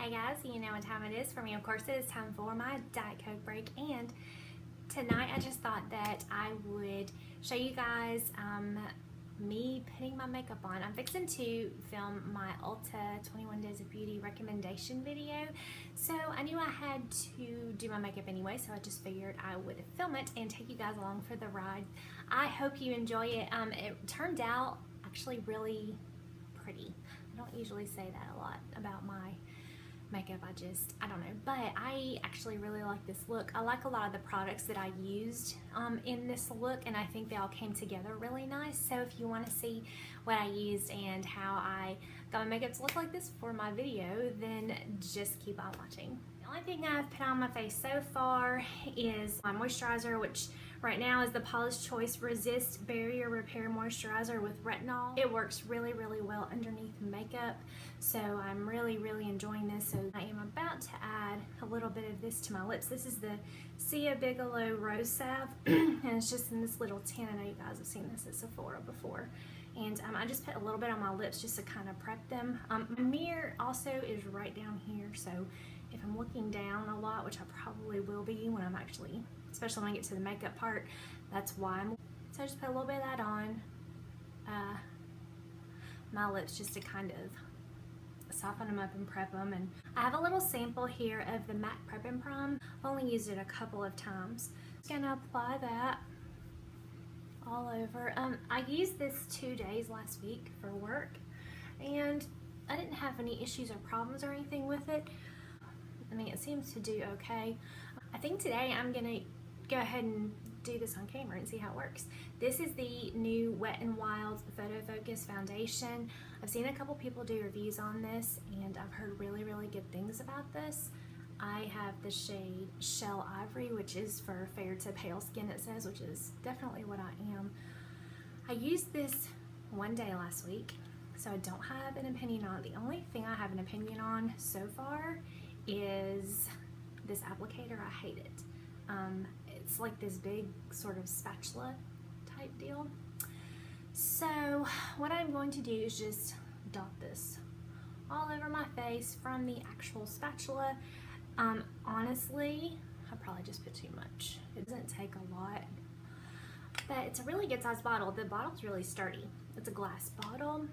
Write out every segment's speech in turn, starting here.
Hey guys, you know what time it is for me. Of course, it is time for my Diet Coke break, and tonight I just thought that I would show you guys me putting my makeup on. I'm fixing to film my Ulta 21 Days of Beauty recommendation video, so I knew I had to do my makeup anyway, so I just figured I would film it and take you guys along for the ride. I hope you enjoy it. It turned out actually really pretty. I don't usually say that a lot about my makeup. I don't know, but I actually really like this look. I like a lot of the products that I used in this look, and I think they all came together really nice. So if you want to see what I used and how I got my makeup to look like this for my video, then just keep on watching. The only thing I've put on my face so far is my moisturizer, which right now is the Paula's Choice Resist Barrier Repair Moisturizer with retinol. It works really, really well underneath makeup, so I'm really, really enjoying this. So I am about to add a little bit of this to my lips. This is the Sia Bigelow Rose Salve, and it's just in this little tin. I know you guys have seen this at Sephora before. And I just put a little bit on my lips just to kind of prep them. My mirror also is right down here, so if I'm looking down a lot, which I probably will be when I'm actually, especially when I get to the makeup part, that's why. So I just put a little bit of that on my lips just to kind of soften them up and prep them. And I have a little sample here of the MAC Prep and Prime. I've only used it a couple of times. Just gonna apply that all over. I used this 2 days last week for work, and I didn't have any issues or problems or anything with it. I mean, it seems to do okay. I think today I'm gonna go ahead and do this on camera and see how it works. This is the new Wet n Wild Photo Focus Foundation. I've seen a couple people do reviews on this, and I've heard really, really good things about this. I have the shade Shell Ivory, which is for fair to pale skin, it says, which is definitely what I am. I used this one day last week, so I don't have an opinion on it. The only thing I have an opinion on so far is this applicator. I hate it. It's like this big sort of spatula type deal. So what I'm going to do is just dot this all over my face from the actual spatula. Honestly, I probably just put too much. It doesn't take a lot, but it's a really good sized bottle. The bottle's really sturdy. It's a glass bottle.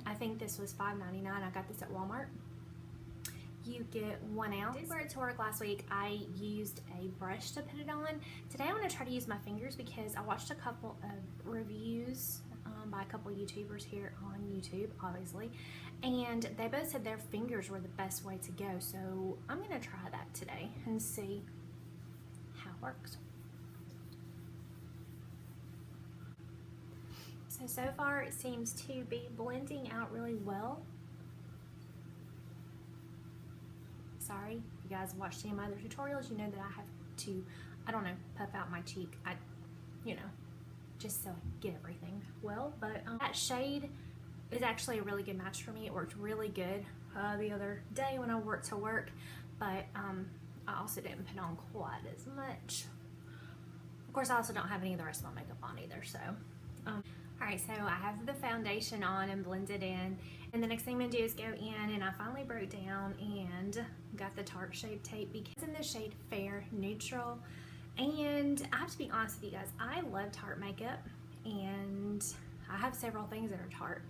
I think this was $5.99. I got this at Walmart. You get 1 ounce. I did wear it to work last week. I used a brush to put it on. Today I'm going to try to use my fingers because I watched a couple of reviews by a couple YouTubers here on YouTube, obviously, and they both said their fingers were the best way to go. So I'm going to try that today and see how it works. So far it seems to be blending out really well. Sorry, if you guys watched any of my other tutorials, you know that I have to, I don't know, puff out my cheek. You know, just so I get everything well. But that shade is actually a really good match for me. It worked really good the other day when I wore it to work, but I also didn't put on quite as much. Of course, I also don't have any of the rest of my makeup on either, so. Alright, so I have the foundation on and blended in, and the next thing I'm going to do is go in, and I finally broke down and got the Tarte Shape Tape because it's in the shade Fair Neutral. And I have to be honest with you guys, I love Tarte makeup, and I have several things that are Tarte.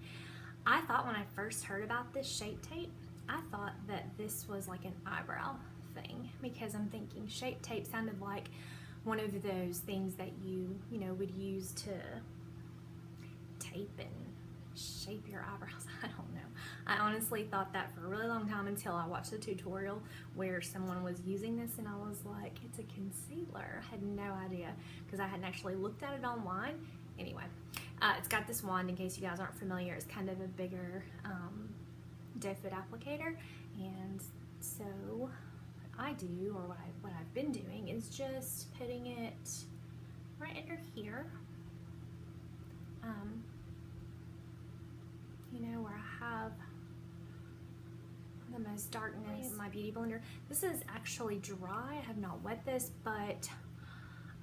I thought when I first heard about this Shape Tape, I thought that this was like an eyebrow thing, because I'm thinking Shape Tape sounded like one of those things that you know, would use to tape and shape your eyebrows. I don't know. I honestly thought that for a really long time until I watched a tutorial where someone was using this, and I was like, it's a concealer. I had no idea because I hadn't actually looked at it online. Anyway, it's got this wand, in case you guys aren't familiar. It's kind of a bigger doe foot applicator, and so what I do, or what I've been doing, is just putting it right under here. You know, where I have the most darkness in my beauty blender. This is actually dry. I have not wet this, but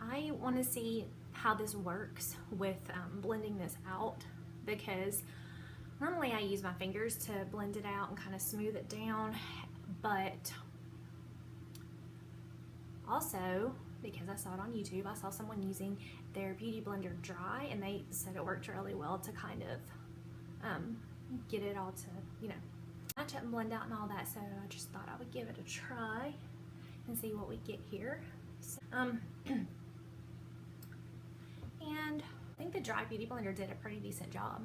I want to see how this works with blending this out, because normally I use my fingers to blend it out and kind of smooth it down, But also, because I saw it on YouTube, I saw someone using their Beauty Blender dry, and they said it worked really well to kind of get it all to, you know, match up and blend out and all that. So I just thought I would give it a try and see what we get here. So, and I think the dry Beauty Blender did a pretty decent job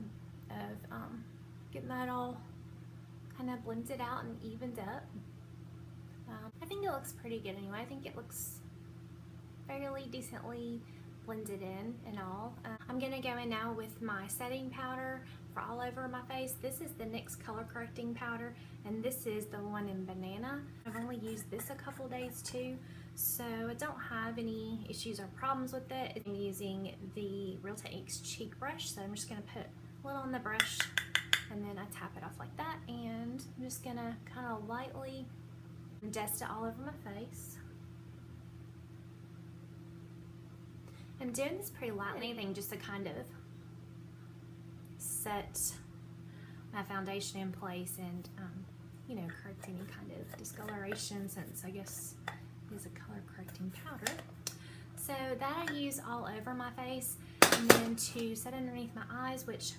of getting that all kind of blended out and evened up. I think it looks pretty good anyway. I think it looks fairly decently blended in and all. I'm going to go in now with my setting powder for all over my face. This is the NYX color correcting powder, and this is the one in banana. I've only used this a couple days too, so I don't have any issues or problems with it. I'm using the Real Techniques cheek brush, so I'm just going to put a little on the brush and then I tap it off like that, and I'm just going to kind of lightly dust it all over my face. I'm doing this pretty lightly, anything just to kind of set my foundation in place and you know, correct any kind of discoloration, since I guess it is a color correcting powder. So that I use all over my face, and then to set underneath my eyes, which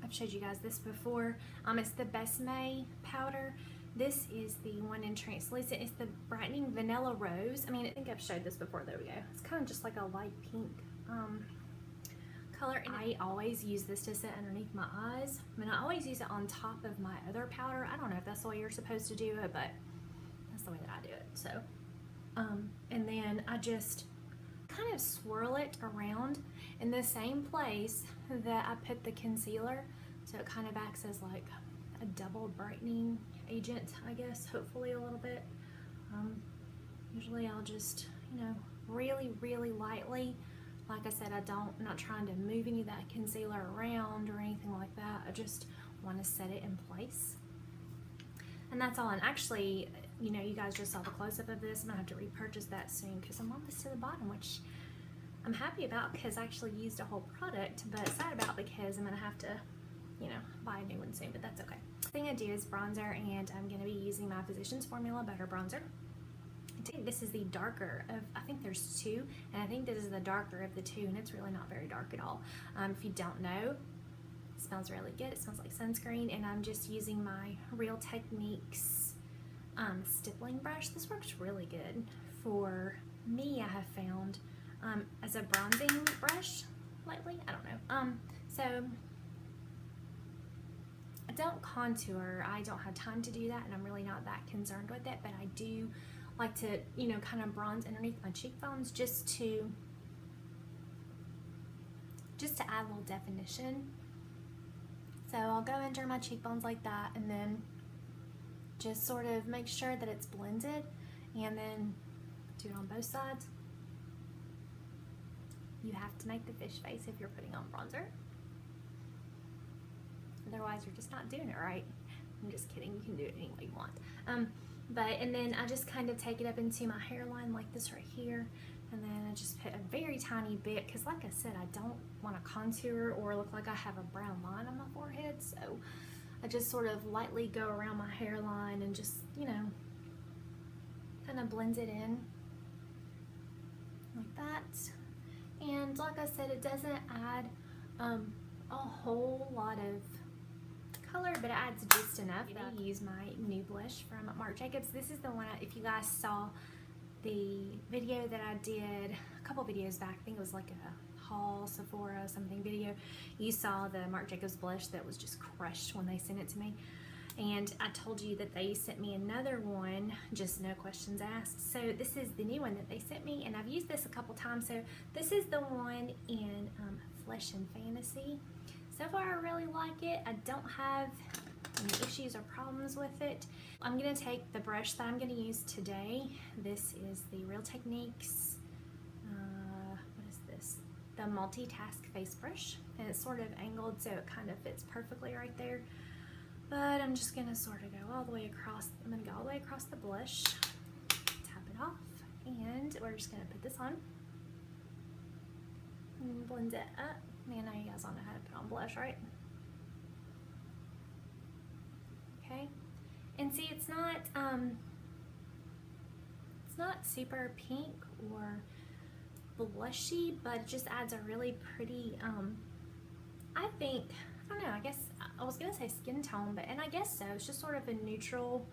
I've showed you guys this before, it's the Besame powder. This is the one in translucent. It's the brightening vanilla rose. I mean, I think I've showed this before. There we go. It's kind of just like a light pink color. And I always use this to set underneath my eyes. I mean, I always use it on top of my other powder. I don't know if that's the way you're supposed to do it, but that's the way that I do it. So, and then I just kind of swirl it around in the same place that I put the concealer. So it kind of acts as like a double brightening agent, I guess, hopefully a little bit. Usually I'll just, you know, really lightly. Like I said, I'm not trying to move any of that concealer around or anything like that. I just want to set it in place. And that's all. And actually, you know, you guys just saw the close-up of this. I'm gonna have to repurchase that soon because I'm almost to the bottom, which I'm happy about because I actually used a whole product, but sad about because I'm gonna have to, you know, buy a new one soon, but that's okay. The thing I do is bronzer, and I'm going to be using my Physicians Formula Butter Bronzer. I think this is the darker of, I think there's two, and I think this is the darker of the two, and it's really not very dark at all. If you don't know, it smells really good. It smells like sunscreen, and I'm just using my Real Techniques stippling brush. This works really good for me, I have found, as a bronzing brush lately. I don't know. So I don't contour. I don't have time to do that, and I'm really not that concerned with it, but I do like to, you know, kind of bronze underneath my cheekbones just to add a little definition. So I'll go under my cheekbones like that, and then just sort of make sure that it's blended, and then do it on both sides. You have to make the fish face if you're putting on bronzer. Otherwise, you're just not doing it right. I'm just kidding. You can do it any way you want. And then I just kind of take it up into my hairline like this right here. And then I just put a very tiny bit, because like I said, I don't want to contour or look like I have a brown line on my forehead. So I just sort of lightly go around my hairline and just, you know, kind of blend it in like that. And like I said, it doesn't add a whole lot of color, but it adds just enough. I use my new blush from Marc Jacobs. This is the one, if you guys saw the video that I did a couple videos back, I think it was like a haul Sephora something video, you saw the Marc Jacobs blush that was just crushed when they sent it to me. And I told you that they sent me another one, just no questions asked. So this is the new one that they sent me, and I've used this a couple times. So this is the one in Flesh and Fantasy. So far, I really like it. I don't have any issues or problems with it. I'm going to take the brush that I'm going to use today. This is the Real Techniques, what is this? The Multitask Face Brush. And it's sort of angled, so it kind of fits perfectly right there. But I'm just going to sort of go all the way across. I'm going to go all the way across the blush, tap it off, and we're just going to put this on and blend it up. Man, now you guys all know how to put on blush, right? Okay, And see, it's not super pink or blushy, but it just adds a really pretty, I think, I don't know, I guess, I was gonna say skin tone, and I guess so, it's just sort of a neutral,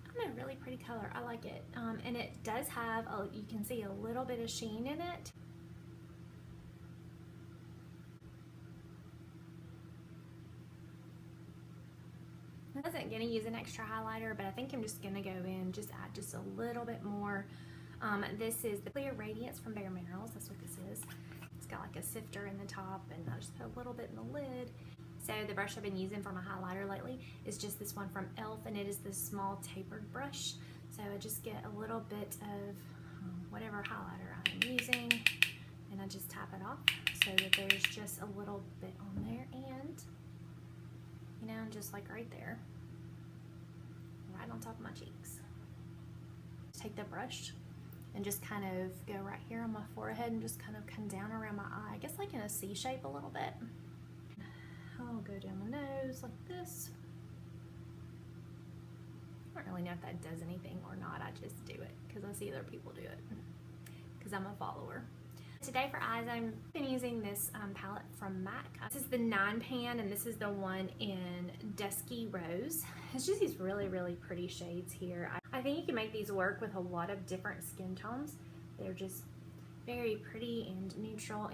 I don't know, really pretty color. I like it. And it does have, you can see a little bit of sheen in it. I wasn't gonna use an extra highlighter, but I think I'm just gonna go in, just add just a little bit more. This is the Clear Radiance from Bare Minerals. That's what this is. It's got like a sifter in the top, and I just put a little bit in the lid. So the brush I've been using for my highlighter lately is just this one from e.l.f., and it is this small tapered brush. So I just get a little bit of whatever highlighter I'm using, and I just tap it off so that there's just a little bit on there, and you know, just like right there, right on top of my cheeks. Take the brush and just kind of go right here on my forehead and just kind of come down around my eye, I guess like in a C shape a little bit. I'll go down the nose like this. I don't really know if that does anything or not. I just do it because I see other people do it because I'm a follower. Today for eyes, I've been using this palette from Mac. This is the 9 pan, and this is the one in Dusky Rose. It's just these really, really pretty shades here. I think you can make these work with a lot of different skin tones. They're just very pretty and neutral.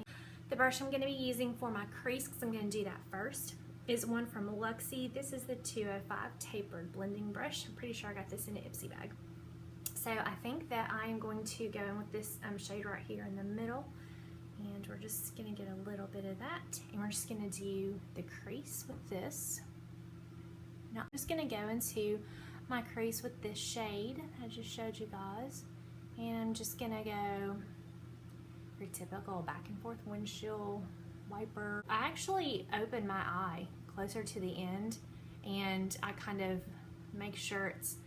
The brush I'm going to be using for my crease, because I'm going to do that first, is one from Luxie. This is the 205 Tapered Blending Brush. I'm pretty sure I got this in an Ipsy bag. So I think that I am going to go in with this shade right here in the middle, and we're just going to get a little bit of that, and we're just going to do the crease with this. Now I'm just going to go into my crease with this shade I just showed you guys, and I'm just going to go your typical back and forth windshield wiper. I actually open my eye closer to the end, and I kind of make sure it's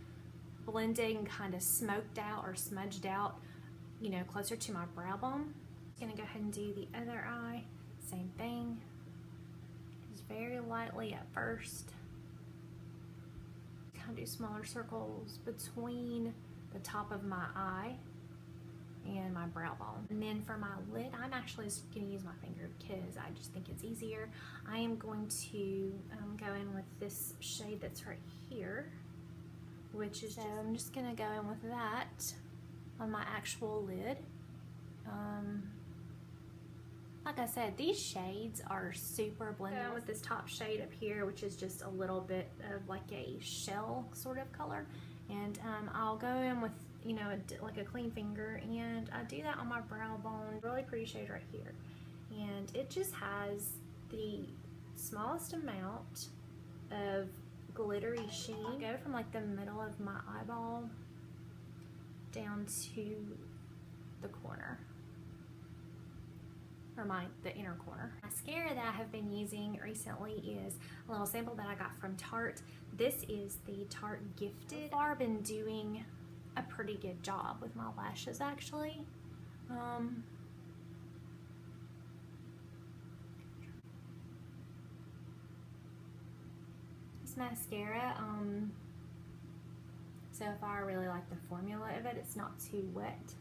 blending kind of smoked out or smudged out, you know, closer to my brow bone. I'm gonna go ahead and do the other eye, same thing, just very lightly at first. Kind of do smaller circles between the top of my eye and my brow bone. And then for my lid, I'm actually just gonna use my finger because I just think it's easier. I am going to go in with this shade that's right here, which is just, I'm just gonna go in with that on my actual lid. Like I said, these shades are super blendable. With this top shade up here, which is just a little bit of like a shell sort of color, and I'll go in with, you know, like a clean finger, and I do that on my brow bone. Really pretty shade right here, and it just has the smallest amount of glittery sheen. I'll go from like the middle of my eyeball down to the corner, or the inner corner. Mascara that I have been using recently is a little sample that I got from Tarte. This is the Tarte Gifted. So far I've been doing a pretty good job with my lashes actually. This mascara, so far I really like the formula of it. It's not too wet.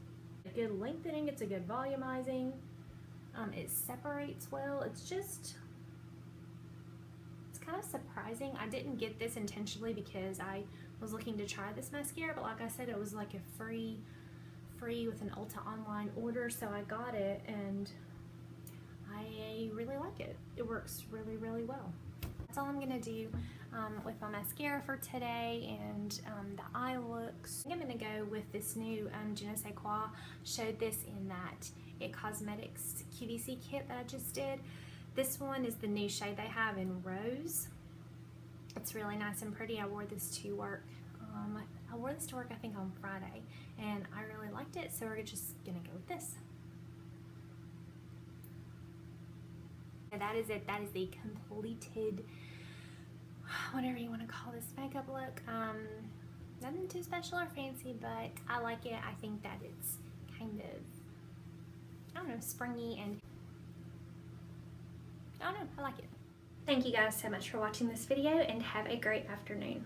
A good lengthening, it's a good volumizing. It separates well. It's kind of surprising. I didn't get this intentionally because I was looking to try this mascara, but like I said, it was like a free with an Ulta online order, so I got it and I really like it. It works really, really well. That's all I'm gonna do with my mascara for today, and the eye looks. I'm gonna go with this new Je ne sais quoi. Showed this in that It Cosmetics QVC kit that I just did. This one is the new shade they have in Rose. It's really nice and pretty. I wore this to work. I think on Friday, and I really liked it, so we're just gonna go with this. And that is it. That is the completed, whatever you want to call this, makeup look. Nothing too special or fancy, but I like it. I think that it's kind of, I don't know, springy, and I don't know, I like it. Thank you guys so much for watching this video, and have a great afternoon.